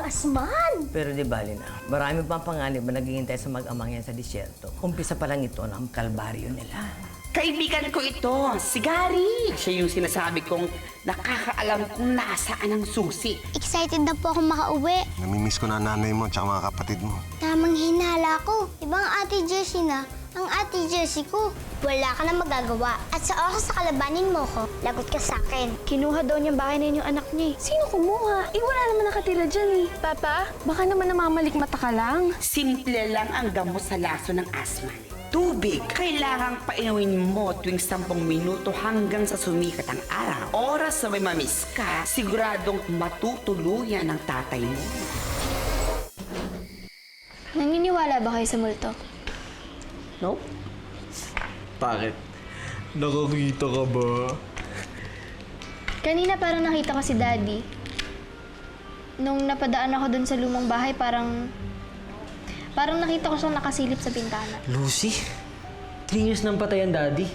Asman! Pero di bali na, marami pang panganib na naghihintay sa mag-amang yan sa disyerto. Umpisa pa lang ito ng kalbaryo nila. Kaibigan ko ito, si Gary. Siya yung sinasabi kong nakakaalam kung nasaan ang susi. Excited na po akong makauwi. Namimiss ko na nanay mo at mga kapatid mo. Tamang hinala ko. Ibang Ate Jessie na ang Ate Jessie ko. Wala ka na magagawa. At sa oras na kalabanin mo ko, lagot ka sa akin. Kinuha daw niyang bahay na yung anak niya. Sino kumuha? Wala naman nakatira dyan eh. Papa, baka naman namamalik mata ka lang. Simple lang ang gamot sa laso ng asma. Tubig. Kailangang painuin mo tuwing 10 minuto hanggang sa sumikat ang araw. Oras na may mamiss ka, siguradong matutuluyan ng tatay mo. Naniniwala ba kayo sa multo? No? Bakit? Nakakita ka ba? Kanina parang nakita ko si Daddy. Nung napadaan ako dun sa lumang bahay, parang nakita ko siyang nakasilip sa bintana. Lucy? 3 years nang patay ang daddy.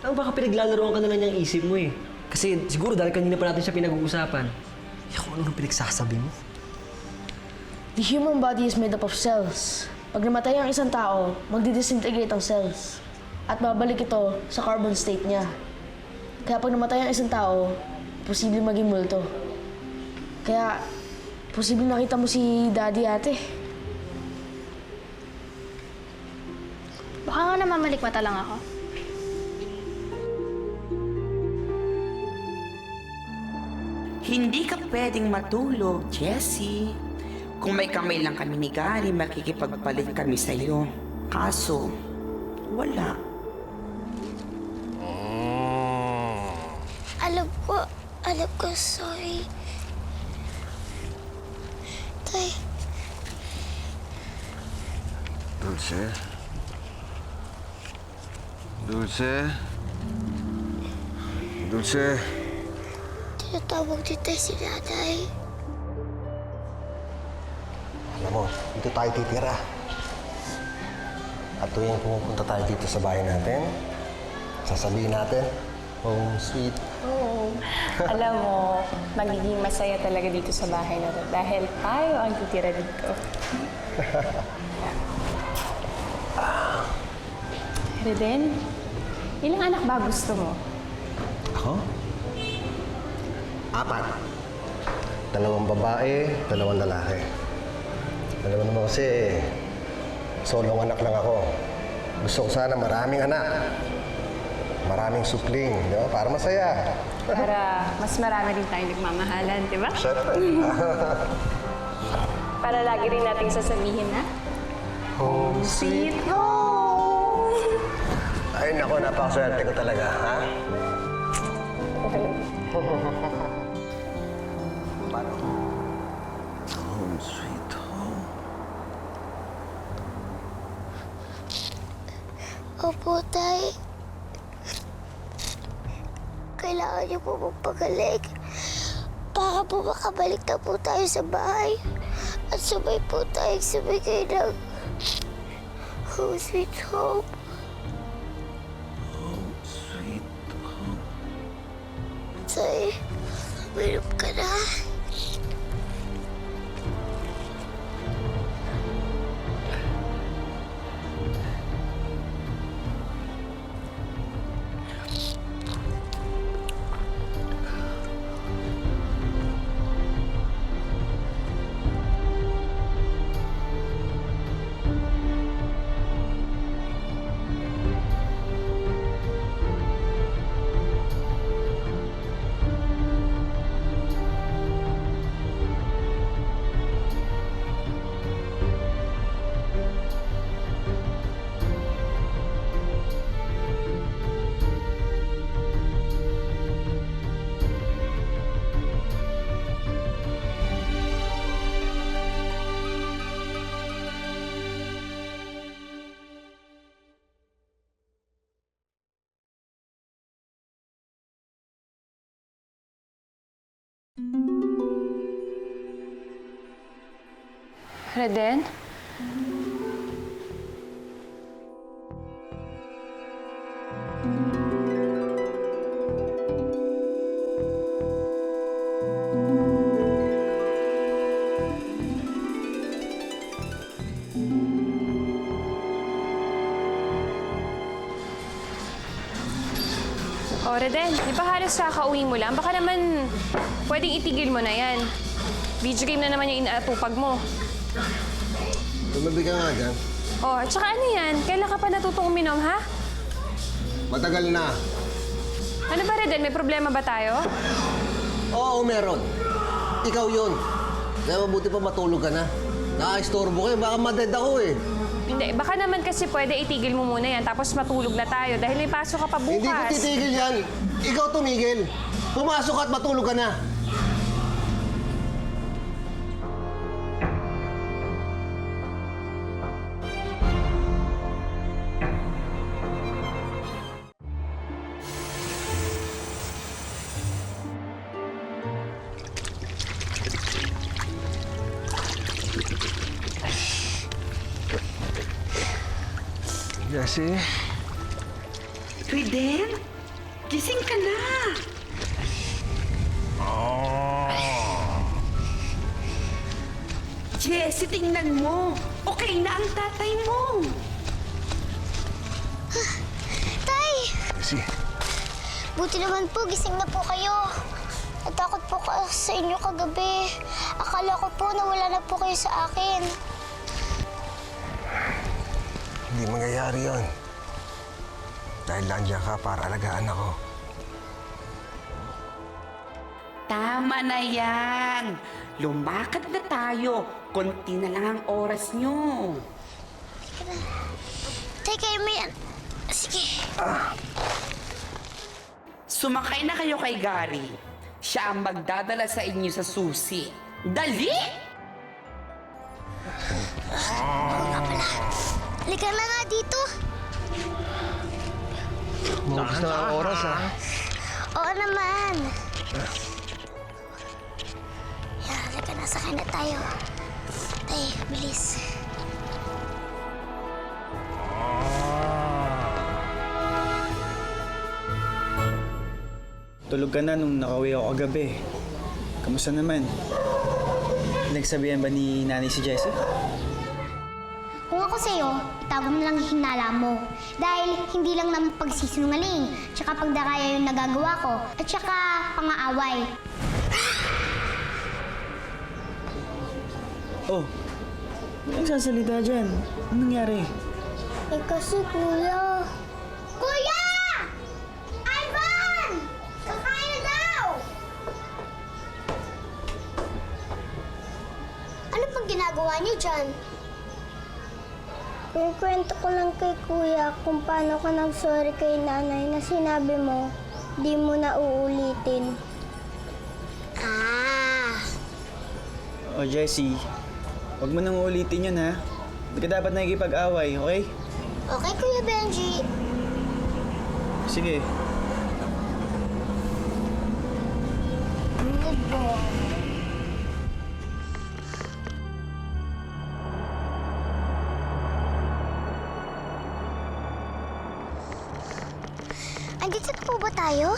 Ang baka pinaglalaroan ka na lang niyang isip mo eh. Kasi siguro dahil kanina pa natin siya pinag-uusapan. Kung ano pinagsasabi mo? The human body is made up of cells. Pag namatay ang isang tao, magdi-disintegrate ang cells. At babalik ito sa carbon state niya. Kaya pag namatay ang isang tao, posibleng maging multo. Kaya, posibleng nakita mo si Daddy, ate. Baka nga namamalik mata lang ako. Hindi ka pwedeng matulog, Jessie. Kung may kamay lang kami ni Gary, makikipagpalit kami sa'yo. Kaso, wala. Alam ko, sorry. Tay. Dulce? Dulce? Dulce? Tinatawag dito si Nanay. Alam mo, dito tayo titira. At tuwing pumupunta tayo dito sa bahay natin, sasabihin natin, home sweet. Oo. Alam mo, magiging masaya talaga dito sa bahay na to dahil tayo ang titira dito. Reden, ilang anak ba gusto mo? Ako? 4. 2 babae, 2 lalaki. Alam mo naman kasi, solong anak lang ako. Gusto ko sana maraming anak. Maraming supling, di ba? Para masaya. Para mas marami rin tayong nagmamahalan, di ba? Siyempre. Para lagi rin nating sasabihin na, Home sweet home! Ay, naku, napakaswerte ko talaga, ha? Paano? Home sweet home. Opo, Tay. Kailangan niyo po magpagaling. Para po makabalik na po tayo sa bahay. At sabay po tayong sumigay ng home sweet home. Home sweet home. Tay, uminom ka na. Reden? O, Reden, di ba halos kakauwi mo lang? Baka naman pwedeng itigil mo na yan. Video game na naman yung inaatupag mo. Tumabi ka nga dyan. O, at saka ano yan? Kailan ka pa natutong uminom, ha? Matagal na. Ano ba, Reden? May problema ba tayo? Oo, meron. Ikaw yun. Kaya mabuti pa matulog ka na. Nakaistorbo kayo, baka maded ako eh. Hindi, baka naman kasi pwede itigil mo muna yan tapos matulog na tayo dahil may pasok ka pa bukas. Hindi ko titigil yan. Ikaw tumigil. Pumasok ka at matulog ka na. Jessie? Reden, gising ka na. Jessie, tingnan mo. Okay na ang tatay mo. Tay! Jessie, Buti naman po, gising na po kayo. Natakot po ka sa inyo kagabi. Akala ko po nawala na po kayo sa akin. hindi mangyayari yon. Dahil nandiyan ka para alagaan ako. Tama na yan. Lumakad na tayo. Konti na lang ang oras nyo. Tay, kayo mo yan. Sige. Sumakay na kayo kay Gary. Siya ang magdadala sa inyo sa susi. Dali! Halika na nga dito. Maulis na ang oras ha. Oo naman. Yan, halika na, sakay na tayo. Tay, bilis. Tulog ka na nung nakauwi ako kagabi. Kamusta naman? Nagsabihan ba ni nanay si Jessie? Kung ako sa'yo, itago mo na lang yung hinala mo. Dahil hindi lang naman pagsisinungaling, tsaka pagdaraya yung nagagawa ko, at tsaka pangaaway. Oh, may nagsasalita dyan. Anong nangyari? Eh kasi kuya... Kuya! Ivan! Kakain na daw! Ano pang ginagawa niyo dyan? Kwento ko lang kay kuya kung paano ka nag-sorry kay nanay na sinabi mo, di mo na uulitin. Ah! Oh, Jessie, huwag mo nang ulitin yun, ha? Hindi ka dapat nakikipag-away, okay? Okay, Kuya Benji. Sige. Good boy. Andito na po ba tayo?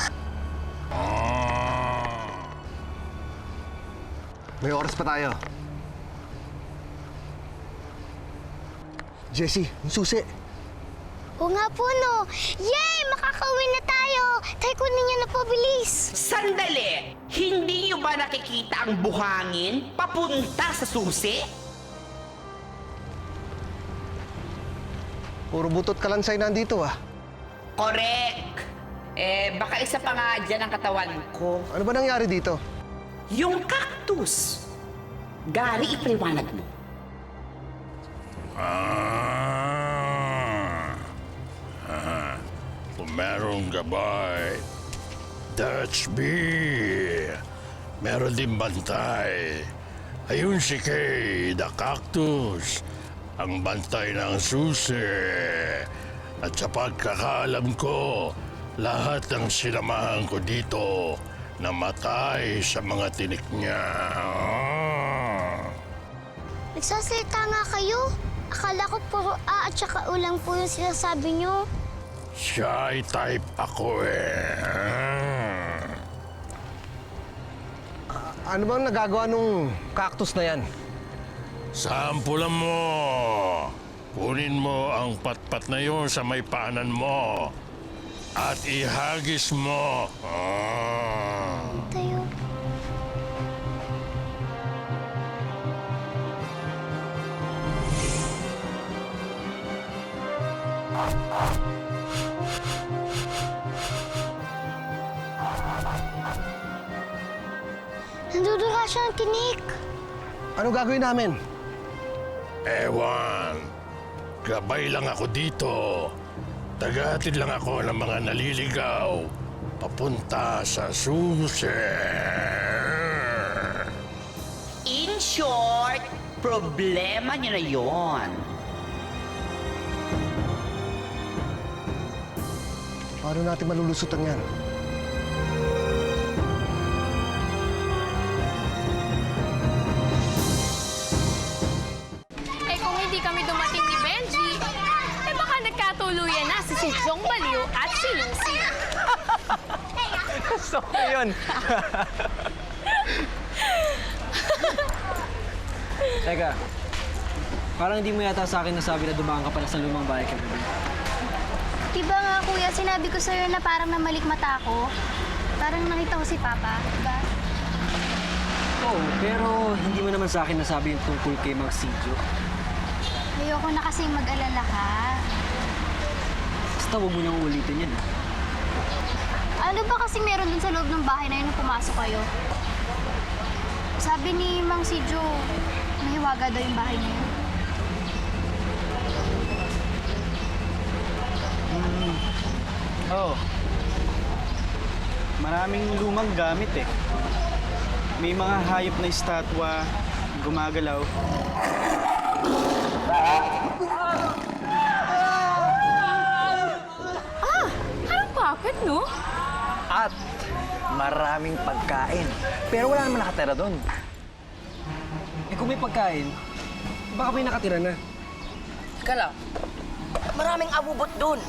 May oras pa tayo. Jessie, yung susi. Oo nga po, no. Yay! Makakauwi na tayo. Tay, kunin niyo na po, bilis. Sandali! Hindi nyo ba nakikita ang buhangin papunta sa susi? Puro butot kalansay nandito ah. Correct! Baka isa pa nga dyan ang katawan ko. Ano ba nangyari dito? Yung cactus. Gary, ipaliwanag mo. Kung merong gabay, that's me. Meron din bantay. Ayun si Kay, the cactus. Ang bantay ng susi. At sa pagkakaalam ko, lahat ng sinamahan ko dito namatay sa mga tinik niya. Nagsasalita nga kayo. Akala ko puro at saka ulang po yung sinasabi niyo. Shy type ako eh. Ano bang nagagawa nung cactus na yan? Sampulan mo. Kunin mo ang patpat na yun sa may paanan mo. at ihagis mo. Tayo. Nandudura siya ng tinik. Ano gagawin namin? Ewan. Gabay lang ako dito. Tagahatid lang ako ng mga naliligaw papunta sa susi. In short, problema niyo na yon. Paano natin malulusutan yan? Eh kung hindi kami dumating ni Benji, eh baka nagkatuluyan na si Jong Baliw at si Lucy. So, yun. Teka, parang hindi mo yata sa akin nasabi na dumaan ka pala sa lumang bahay kagabi. Diba nga kuya, sinabi ko sa'yo na parang namalikmata ako. Parang nakita ko si Papa, diba? Oo, pero hindi mo naman sa akin nasabi yung tungkol kay Mang Sijo. Ayoko na kasi mag-alala ka. Basta huwag mo nang ulitin yan. Ano ba kasi meron dun sa loob ng bahay na yun nung pumasok kayo? Sabi ni Mang Sijo, mahiwaga daw yung bahay na yun. Oo. Maraming lumang gamit eh. May mga hayop na estatwa, gumagalaw. Anong bakit, no? At maraming pagkain. Pero wala naman nakatira doon. Eh kung may pagkain, baka may nakatira na. Teka lang, maraming abubot doon.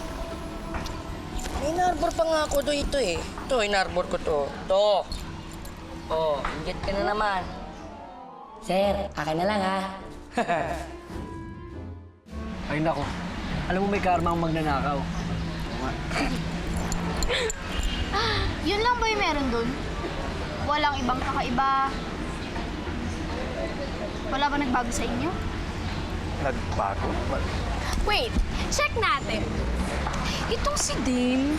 May inarbor pa nga ako doon ito eh. Ito, inarbor ko to. Ito. Oh, inggit ka na naman. Sir, akin na lang ha. Ay nako, alam mo may karma ang magnanakaw. Yun lang ba yung meron dun? Walang ibang kakaiba? Wala ba nagbago sa inyo? Nagbago. Wait, check natin. Itong si Dane,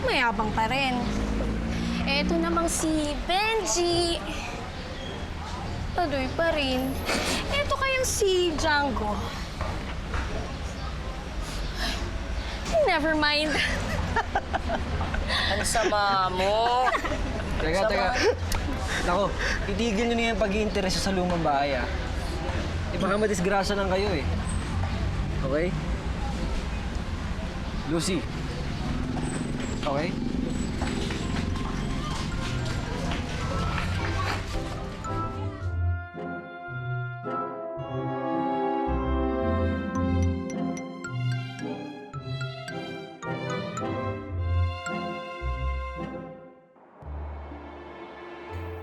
mayabang pa rin. Eto namang si Benji, padoy pa rin. Eto kayang si Django. Never mind. Ang sama mo. Teka. Nako, itigil nyo na yung pag-iintereso sa lumang bahay, ah. Di baka madisgrasya lang kayo, eh. Okay? Lucy. Okay?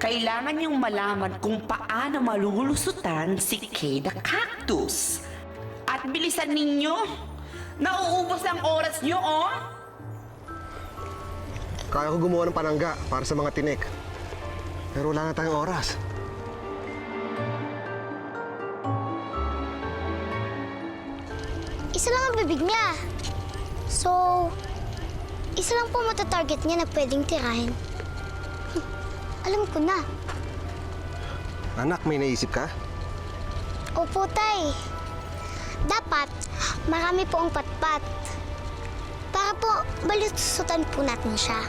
Kailangan niyong malaman kung paano malulusutan si Kay the Cactus. At bilisan ninyo! Nauubos ang oras niyo, oh! Kaya ko gumawa ng panangga para sa mga tinik. Pero wala na tayong oras. Isa lang ang bibig niya. So, isa lang po matatarget niya na pwedeng tirahin. Alam ko na. Anak, may naisip ka? Opo, tay. Dapat, marami po ang patpat. Para po, balusutan po natin siya.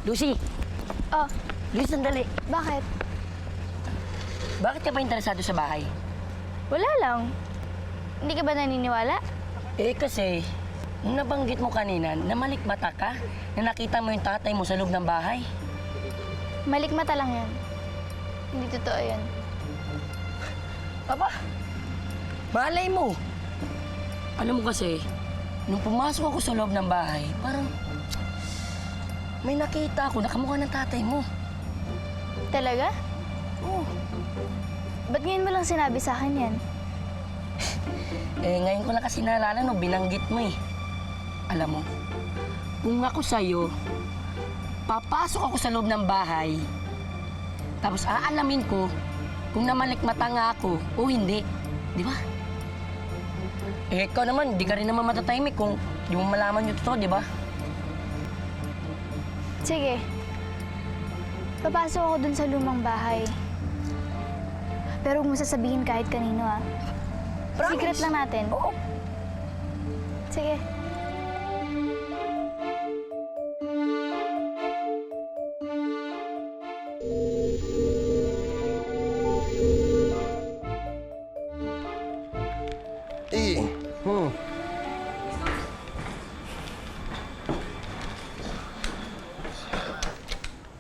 Lucy! Oh, Lucy, sandali. bakit? Bakit ka pa interesado sa bahay? Wala lang. Hindi ka ba naniniwala? Eh kasi, nung nabanggit mo kanina na malikmata ka, na nakita mo yung tatay mo sa loob ng bahay. Malikmata lang yan. Hindi totoo yan. Aba, malay mo. Alam mo kasi, nung pumasok ako sa loob ng bahay, parang may nakita ako na kamukha ng tatay mo. Talaga? Oo. Ba't ngayon mo lang sinabi sa akin yan? Ngayon ko lang kasi naalala, no, binanggit mo eh. Alam mo, kung ako sa'yo, papasok ako sa loob ng bahay, tapos aalamin ko kung namalikmata nga ako o hindi. Di ba? Ikaw naman, di ka rin naman matatahimik kung di mo malaman yung totoo, di ba? Sige. Papasok ako dun sa lumang bahay. Pero huwag mo sasabihin kahit kanino, ah. Secret lang natin. Oo. Sige.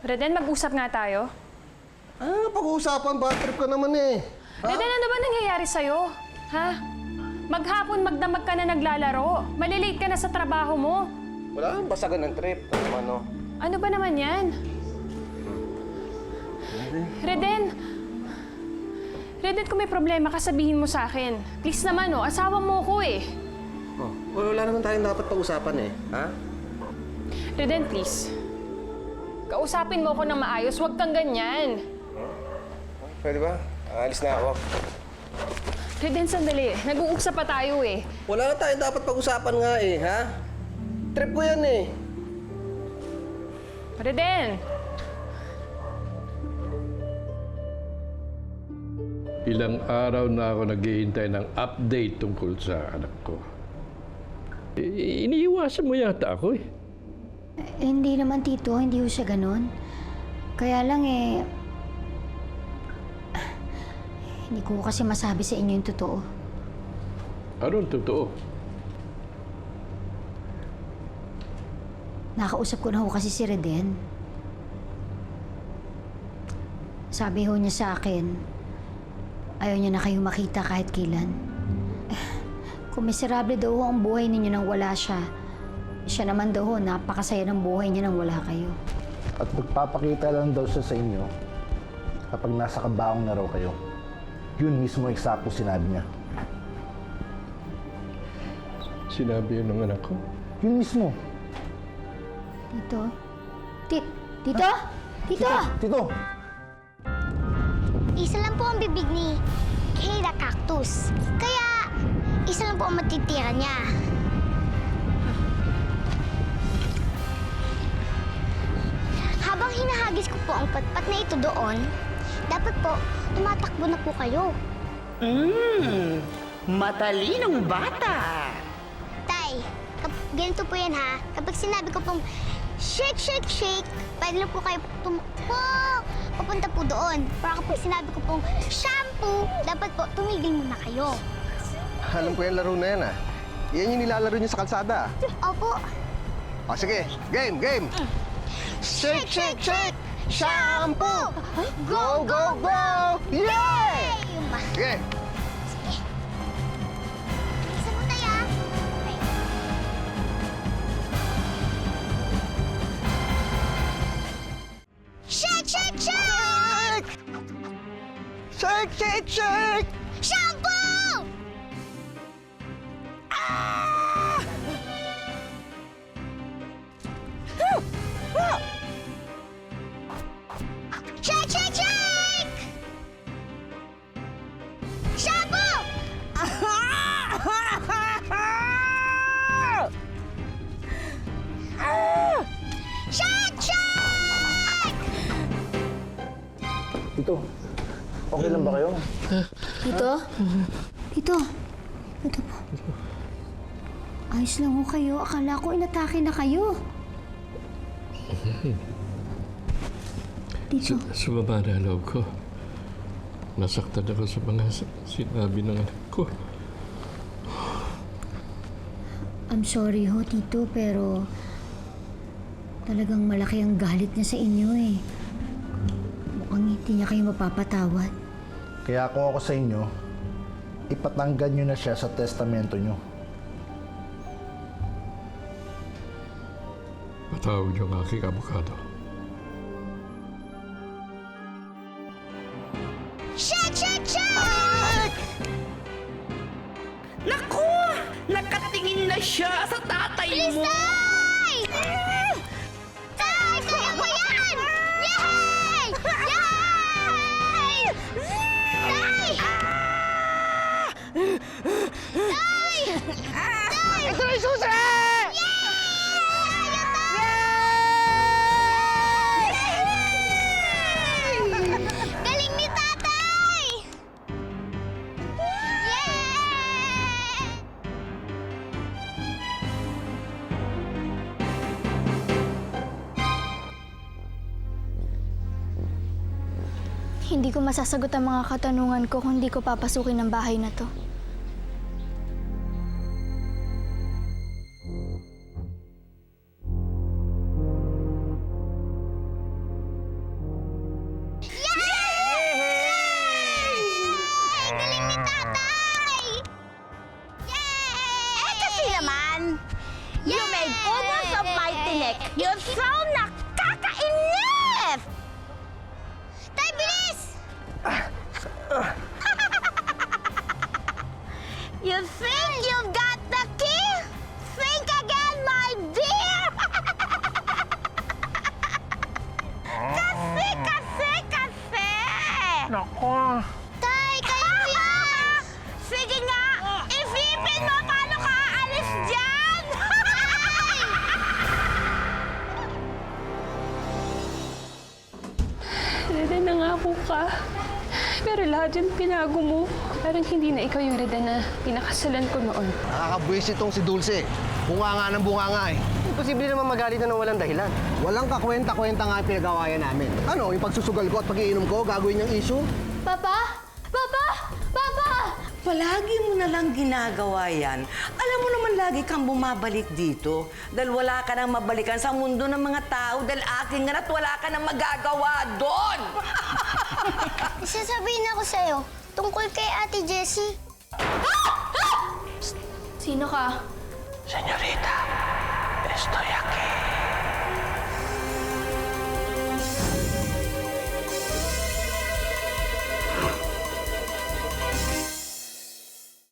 Reden, mag-usap nga tayo. Pag-uusapan, bad trip ka naman eh. Reden, ano ba nangyayari sa'yo? Ha? Maghapon magdamag ka na naglalaro. Malilate ka na sa trabaho mo. Wala kang basagan ng trip. Ano? Ano ba naman yan? Reden! Reden, kung may problema ka, sabihin mo sa akin. Please naman, oh. Asawa mo ko eh. Wala naman tayong dapat pag-usapan eh. Ha? Reden, please. Kausapin mo ako ng maayos. Huwag kang ganyan. Pwede ba? Alis na ako. Reden, sandali. Nag-uusap pa tayo eh. Wala na tayong dapat pag-usapan nga eh, ha? Trip ko yan eh. Reden! Ilang araw na ako naghihintay ng update tungkol sa anak ko. Iniiwasan mo yata ako eh. Hindi naman, Tito. Hindi ho siya ganon. Kaya lang hindi ko kasi masabi sa inyo yung totoo. Anong totoo? Nakausap ko na ho kasi si Reden. Sabi ho niya sa akin, ayaw niya na kayo makita kahit kailan. Kumiserable daw ho ang buhay ninyo nang wala siya. Siya naman daw ho, napakasaya ng buhay niya nang wala kayo. At magpapakita lang daw siya sa inyo kapag nasa kabaong na raw kayo. Yun mismo eksakto sinabi niya. Sinabi yun ng anak ko? Yun mismo. Tito? Tito? Tito? Tito! Isa lang po ang bibig ni Kayla Cactus. Kaya, isa lang po ang matitira niya. Habang hinahagis ko po ang patpat na ito doon, dapat po, tumatakbo na po kayo. Matalinong bata! Tay, ganito po yan ha. Kapag sinabi ko pong shake, shake, shake, pwede na po kayo tumakbo. Papunta po doon. Pero kapag sinabi ko pong shampoo, dapat po tumigil muna kayo. Alam ko yung laro na yan ah. Yan yung nilalaro niyo sa kalsada. Opo. Sige, game, game! Shake, shake, shake! Shampoo! Go, go, go! Yay! Sige! Isa mo tayo ah. Shake, shake, shake! Shake, shake, shake! Shampoo! Shake, shake, shake! Shampoo! Shake, shake! Tito, okay lang ba kayo? Tito? Tito? Ito po. Ayos lang ho kayo. Akala ko inatake na kayo. Tito. Sumama na loob ko. Nasaktan ako sa mga sinabi ng anak ko. I'm sorry ho, Tito, pero talagang malaki ang galit niya sa inyo eh. Mukhang hindi niya kayo mapapatawad. Kaya kung ako sa inyo, ipatanggal nyo na siya sa testamento nyo. Patawag niyo ang aking abogado. Shake, shake, shake! Naku! Nakatingin na siya sa tatay mo! Tay! Tay! Kaya mo yan! Yay! Yay! Tay! Tay! Tay! Ito na yung susi! Galing ni tatay! Yay! Hindi ko masasagot ang mga katanungan ko kung hindi ko papasukin ang bahay na to. Galing ni tatay! Yay! Eh kasi naman, you made almost of my tinik. You're so nakakainip! Tay, bilis! You think you've got the key? Think again, my dear! Kasi! Nako! Tay, kayo yan! Sige nga! Isipin mo paano ka aalis dyan! Reden, nangako ka. Pero lahat yun pinago mo. Parang hindi na ikaw yung Reden na pinakasalan ko noon. Nakakabwis itong si Dulce. Bunganga ng bunganga eh. Imposible naman magalit na walang dahilan. Walang kakwenta-kwenta nga ang pinagawayan namin. Ano, yung pagsusugal ko at pag-iinom ko, gagawin niyang issue? Papa! Papa! Papa! Palagi mo na lang ginagawa yan. Alam mo naman lagi kang bumabalik dito dahil wala ka nang mabalikan sa mundo ng mga tao dahil aking nga at wala ka nang magagawa doon. Sasabihin ako sa'yo, tungkol kay Ate Jessie. Sino ka? Señorita, estoy aquí.